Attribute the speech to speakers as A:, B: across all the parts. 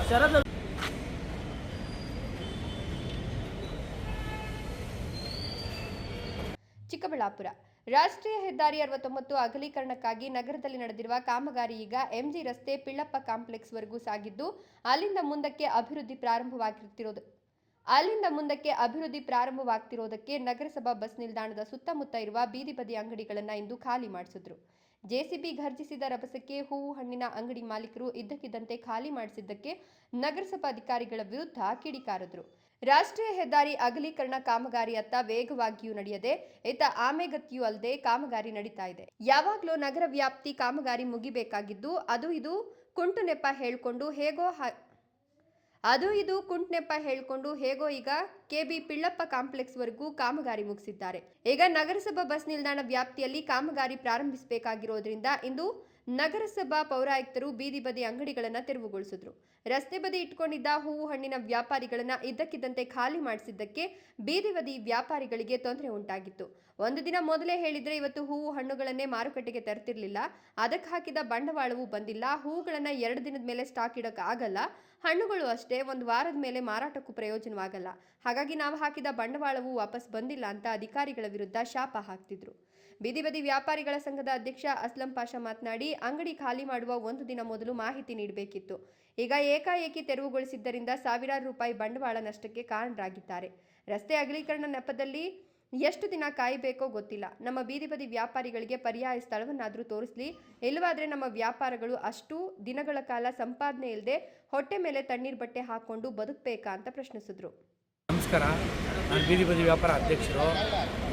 A: ಶರದ್
B: ಚಿಕ್ಕಬಳ್ಳಾಪುರ ರಾಷ್ಟ್ರೀಯ ಹೆದ್ದಾರಿ 69 ಅಗಲೀಕರಣಕ್ಕಾಗಿ ನಗರದಲ್ಲಿ ನಡೆದಿರುವ ಕಾಮಗಾರಿ ಈಗ ಎಂಜಿ ರಸ್ತೆ ಪಿಳ್ಳಪ್ಪ ಕಾಂಪ್ಲೆಕ್ಸ್ ವರೆಗೂ ಸಾಗಿದ್ದು ಅಲ್ಲಿಂದ ಮುಂದಕ್ಕೆ ಅಭಿವೃದ್ಧಿ ಪ್ರಾರಂಭವಾಗ್ತಿರೋದಕ್ಕೆ ನಗರಸಭಾ ಬಸ್ ನಿಲ್ದಾಣದ ಸುತ್ತಮುತ್ತ ಇರುವ ಬೀದಿ ಬದಿ ಅಂಗಡಿಗಳನ್ನು ಇಂದು ಖಾಲಿ ಮಾಡಿಸಿದ್ರು. ಜೆಸಿಬಿ ಘರ್ಜಿಸಿದ ರಭಸಕ್ಕೆ ಹೂವು ಹಣ್ಣಿನ ಅಂಗಡಿ ಮಾಲೀಕರು ಇದ್ದಕ್ಕಿದ್ದಂತೆ ಖಾಲಿ ಮಾಡಿಸಿದ್ದಕ್ಕೆ ನಗರಸಭಾ ಅಧಿಕಾರಿಗಳ ವಿರುದ್ಧ ಕಿಡಿಕಾರಿದ್ರು. ರಾಷ್ಟ್ರೀಯ ಹೆದ್ದಾರಿ ಅಗಲೀಕರಣ ಕಾಮಗಾರಿಯತ್ತ ವೇಗವಾಗಿಯೂ ನಡೆಯದೆ ಇತ್ತ ಆಮೆಗತಿಯೂ ಅಲ್ಲದೆ ಕಾಮಗಾರಿ ನಡೀತಾ ಇದೆ. ಯಾವಾಗಲೂ ನಗರ ವ್ಯಾಪ್ತಿ ಕಾಮಗಾರಿ ಮುಗಿಬೇಕಾಗಿದ್ದು ಅದು ಇದು ಕುಂಟು ನೆಪ ಹೇಳ್ಕೊಂಡು ಹೇಗೋ ಈಗ ಕೆಬಿ ಪಿಳ್ಳಪ್ಪ ಕಾಂಪ್ಲೆಕ್ಸ್ ವರೆಗೂ ಕಾಮಗಾರಿ ಮುಗಿಸಿದ್ದಾರೆ. ಈಗ ನಗರಸಭಾ ಬಸ್ ನಿಲ್ದಾಣ ವ್ಯಾಪ್ತಿಯಲ್ಲಿ ಕಾಮಗಾರಿ ಪ್ರಾರಂಭಿಸಬೇಕಾಗಿರೋದ್ರಿಂದ ಇಂದು ನಗರಸಭಾ ಪೌರಾಯುಕ್ತರು ಬೀದಿ ಬದಿ ಅಂಗಡಿಗಳನ್ನು ತೆರವುಗೊಳಿಸಿದ್ರು. ರಸ್ತೆ ಬದಿ ಇಟ್ಕೊಂಡಿದ್ದ ಹೂವು ಹಣ್ಣಿನ ವ್ಯಾಪಾರಿಗಳನ್ನ ಇದ್ದಕ್ಕಿದ್ದಂತೆ ಖಾಲಿ ಮಾಡಿಸಿದ್ದಕ್ಕೆ ಬೀದಿ ಬದಿ ವ್ಯಾಪಾರಿಗಳಿಗೆ ತೊಂದರೆ ಉಂಟಾಗಿತ್ತು. ಒಂದು ದಿನ ಮೊದಲೇ ಹೇಳಿದ್ರೆ ಇವತ್ತು ಹೂವು ಹಣ್ಣುಗಳನ್ನೇ ಮಾರುಕಟ್ಟೆಗೆ ತರ್ತಿರ್ಲಿಲ್ಲ. ಅದಕ್ಕೆ ಹಾಕಿದ ಬಂಡವಾಳವೂ ಬಂದಿಲ್ಲ. ಹೂವುಗಳನ್ನ 2 ದಿನದ ಮೇಲೆ ಸ್ಟಾಕ್ ಇಡೋಕೆ ಆಗಲ್ಲ. ಹಣ್ಣುಗಳು ಅಷ್ಟೇ, 1 ವಾರದ ಮೇಲೆ ಮಾರಾಟಕ್ಕೂ ಪ್ರಯೋಜನವಾಗಲ್ಲ. ಹಾಗಾಗಿ ನಾವು ಹಾಕಿದ ಬಂಡವಾಳವೂ ವಾಪಸ್ ಬಂದಿಲ್ಲ ಅಂತ ಅಧಿಕಾರಿಗಳ ವಿರುದ್ಧ ಶಾಪ ಹಾಕ್ತಿದ್ರು. ಬೀದಿ ಬದಿ ವ್ಯಾಪಾರಿಗಳ ಸಂಘದ ಅಧ್ಯಕ್ಷ ಅಸ್ಲಂ ಪಾಷಾ ಮಾತನಾಡಿ, ಅಂಗಡಿ ಖಾಲಿ ಮಾಡುವ 1 ದಿನ ಮೊದಲು ಮಾಹಿತಿ ನೀಡಬೇಕಿತ್ತು. ಈಗ ಏಕಾಏಕಿ ತೆರವುಗೊಳಿಸಿದ್ದರಿಂದ ಸಾವಿರಾರು ರೂಪಾಯಿ ಬಂಡವಾಳ ನಷ್ಟಕ್ಕೆ ಕಾರಣರಾಗಿದ್ದಾರೆ. ರಸ್ತೆ ಅಗಲೀಕರಣ ನೆಪದಲ್ಲಿ ಎಷ್ಟು ದಿನ ಕಾಯಬೇಕೋ ಗೊತ್ತಿಲ್ಲ. ನಮ್ಮ ಬೀದಿ ಬದಿ ವ್ಯಾಪಾರಿಗಳಿಗೆ ಪರ್ಯಾಯ ಸ್ಥಳವನ್ನಾದರೂ ತೋರಿಸಲಿ, ಇಲ್ಲವಾದ್ರೆ ನಮ್ಮ ವ್ಯಾಪಾರಗಳು ಅಷ್ಟು ದಿನಗಳ ಕಾಲ ಸಂಪಾದನೆ ಇಲ್ಲದೆ ಹೊಟ್ಟೆ ಮೇಲೆ ತಣ್ಣೀರ್ ಬಟ್ಟೆ ಹಾಕೊಂಡು ಬದುಕಬೇಕಾ ಅಂತ ಪ್ರಶ್ನಿಸಿದ್ರು.
A: ನಮಸ್ಕಾರ, ನಾನು ಬೀದಿ ಬದಿ ವ್ಯಾಪಾರ ಅಧ್ಯಕ್ಷರು.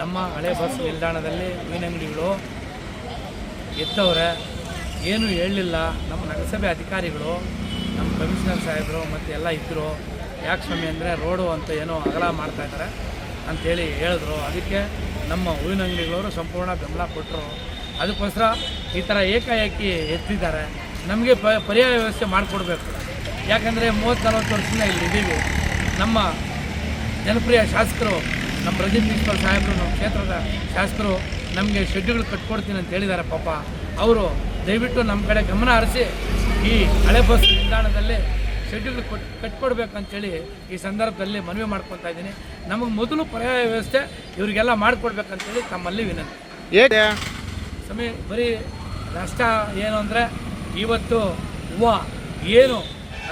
A: ನಮ್ಮ ಹಳೆ ಬಸ್ ನಿಲ್ದಾಣದಲ್ಲಿ ಮೀನಂಗಡಿಗಳು ಎದ್ದವ್ರೆ, ಏನೂ ಹೇಳಲಿಲ್ಲ. ನಮ್ಮ ನಗರಸಭೆ ಅಧಿಕಾರಿಗಳು, ನಮ್ಮ ಕಮಿಷನರ್ ಸಾಹೇಬರು ಮತ್ತು ಎಲ್ಲ ಇದ್ದರು. ಯಾಕೆ ಸ್ವಾಮಿ ಅಂದರೆ ರೋಡು ಅಂತ ಏನೋ ಅಗಲ ಮಾಡ್ತಾಯಿದ್ದಾರೆ ಅಂಥೇಳಿ ಹೇಳಿದ್ರು. ಅದಕ್ಕೆ ನಮ್ಮ ಹೂವಿನ ಅಂಗಡಿಗಳವರು ಸಂಪೂರ್ಣ ಬೆಂಬಲ ಕೊಟ್ಟರು. ಅದಕ್ಕೋಸ್ಕರ ಈ ಥರ ಏಕಾಏಕಿ ಎತ್ತಿದ್ದಾರೆ. ನಮಗೆ ಪರ್ಯಾಯ ವ್ಯವಸ್ಥೆ ಮಾಡಿಕೊಡ್ಬೇಕು. ಯಾಕಂದರೆ 30-40 ವರ್ಷದಿಂದ ಇಲ್ಲಿದ್ದೀವಿ. ನಮ್ಮ ಜನಪ್ರಿಯ ಶಾಸಕರು, ನಮ್ಮ ಪ್ರದೀಪ್ ಮುನ್ಸಿಪಲ್ ಸಾಹೇಬರು, ನಮ್ಮ ಕ್ಷೇತ್ರದ ಶಾಸಕರು ನಮಗೆ ಶೆಡ್ಡುಗಳು ಕಟ್ಕೊಡ್ತೀನಿ ಅಂತ ಹೇಳಿದ್ದಾರೆ. ಪಾಪ ಅವರು ದಯವಿಟ್ಟು ನಮ್ಮ ಕಡೆ ಗಮನ ಹರಿಸಿ ಈ ಹಳೆ ಬಸ್ ನಿಲ್ದಾಣದಲ್ಲಿ ಶೆಡ್ಡುಗಳು ಕಟ್ಕೊಡ್ಬೇಕಂತೇಳಿ ಈ ಸಂದರ್ಭದಲ್ಲಿ ಮನವಿ ಮಾಡ್ಕೊತಾ ಇದ್ದೀನಿ. ನಮಗೆ ಮೊದಲು ಪರ್ಯಾಯ ವ್ಯವಸ್ಥೆ ಇವರಿಗೆಲ್ಲ ಮಾಡಿಕೊಡ್ಬೇಕಂತೇಳಿ ತಮ್ಮಲ್ಲಿ ವಿನಂತಿ. ಸಮಯ ಬರೀ ನಷ್ಟ ಏನು ಅಂದರೆ ಇವತ್ತು ಹೂವು ಏನು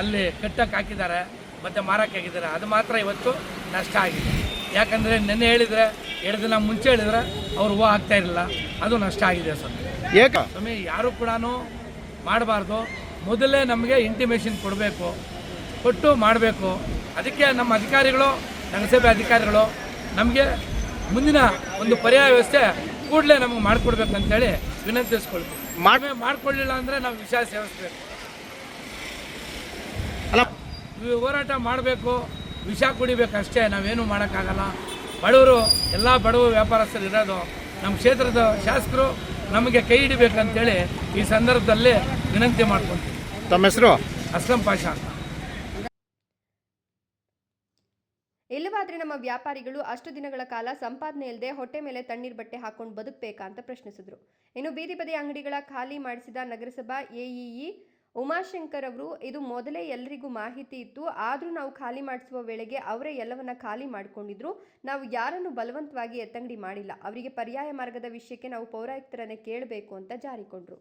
A: ಅಲ್ಲಿ ಕಟ್ಟಕ್ಕೆ ಹಾಕಿದ್ದಾರೆ ಮತ್ತು ಮಾರಕ್ಕೆ ಹಾಕಿದ್ದಾರೆ, ಅದು ಮಾತ್ರ ಇವತ್ತು ನಷ್ಟ ಆಗಿದೆ. ಯಾಕಂದರೆ ನೆನ್ನೆ ಹೇಳಿದರೆ 2 ದಿನ ಮುಂಚೆ ಹೇಳಿದರೆ ಅವ್ರು ಹೂವು ಹಾಕ್ತಾ ಇರಲಿಲ್ಲ, ಅದು ನಷ್ಟ ಆಗಿದೆ ಸರ್. ಸಮಯ ಯಾರು ಕೂಡ ಮಾಡಬಾರ್ದು. ಮೊದಲೇ ನಮಗೆ ಇಂಟಿಮೇಷನ್ ಕೊಟ್ಟು ಮಾಡಬೇಕು. ಅದಕ್ಕೆ ನಮ್ಮ ಅಧಿಕಾರಿಗಳು, ನಗರಸಭೆ ಅಧಿಕಾರಿಗಳು ನಮಗೆ ಮುಂದಿನ ಒಂದು ಪರ್ಯಾಯ ವ್ಯವಸ್ಥೆ ಕೂಡಲೇ ನಮಗೆ ಮಾಡಿಕೊಡ್ಬೇಕಂತೇಳಿ ವಿನಂತಿಸ್ಕೊಳ್ತೀವಿ. ಮಾಡಿಕೊಳ್ಳಿಲ್ಲ ಅಂದರೆ ನಾವು ವಿಷಯ ಸೇವಿಸ್ಬೇಕು, ಹೋರಾಟ ಮಾಡಬೇಕು, ವಿಷ ಕುಡಿಬೇಕಷ್ಟೇ, ನಾವೇನು ಮಾಡೋಕ್ಕಾಗಲ್ಲ. ಬಡವರು, ಎಲ್ಲ ಬಡವ ವ್ಯಾಪಾರಸ್ಥರು ಇರೋದು. ನಮ್ಮ ಕ್ಷೇತ್ರದ ಶಾಸಕರು ನಮಗೆ ಕೈ ಹಿಡಿಬೇಕಂತೇಳಿ ಈ ಸಂದರ್ಭದಲ್ಲಿ ವಿನಂತಿ ಮಾಡ್ಕೊತೀವಿ.
C: ತಮ್ಮ ಹೆಸರು?
A: ಅಸ್ಲಂ ಪಾಷಾ ಅಂತ.
B: ಇಲ್ಲವಾದ್ರೆ ನಮ್ಮ ವ್ಯಾಪಾರಿಗಳು ಅಷ್ಟು ದಿನಗಳ ಕಾಲ ಸಂಪಾದನೆ ಇಲ್ಲದೆ ಹೊಟ್ಟೆ ಮೇಲೆ ತಣ್ಣೀರ್ ಬಟ್ಟೆ ಹಾಕೊಂಡು ಬದುಕಬೇಕಾ ಅಂತ ಪ್ರಶ್ನಿಸಿದ್ರು. ಇನ್ನು ಬೀದಿ ಬದಿ ಅಂಗಡಿಗಳ ಖಾಲಿ ಮಾಡಿಸಿದ ನಗರಸಭಾ ಎಇಇ ಉಮಾಶಂಕರ್ ಅವರು, ಇದು ಮೊದಲೇ ಎಲ್ಲರಿಗೂ ಮಾಹಿತಿ ಇತ್ತು, ಆದರೂ ನಾವು ಖಾಲಿ ಮಾಡಿಸುವ ವೇಳೆಗೆ ಅವರೇ ಎಲ್ಲವನ್ನ ಖಾಲಿ ಮಾಡಿಕೊಂಡಿದ್ರು. ನಾವು ಯಾರನ್ನು ಬಲವಂತವಾಗಿ ಎತ್ತಂಗಡಿ ಮಾಡಿಲ್ಲ. ಅವರಿಗೆ ಪರ್ಯಾಯ ಮಾರ್ಗದ ವಿಷಯಕ್ಕೆ ನಾವು ಪೌರಾಯುಕ್ತರನ್ನೇ ಕೇಳಬೇಕು ಅಂತ ಜಾರಿಕೊಂಡ್ರು.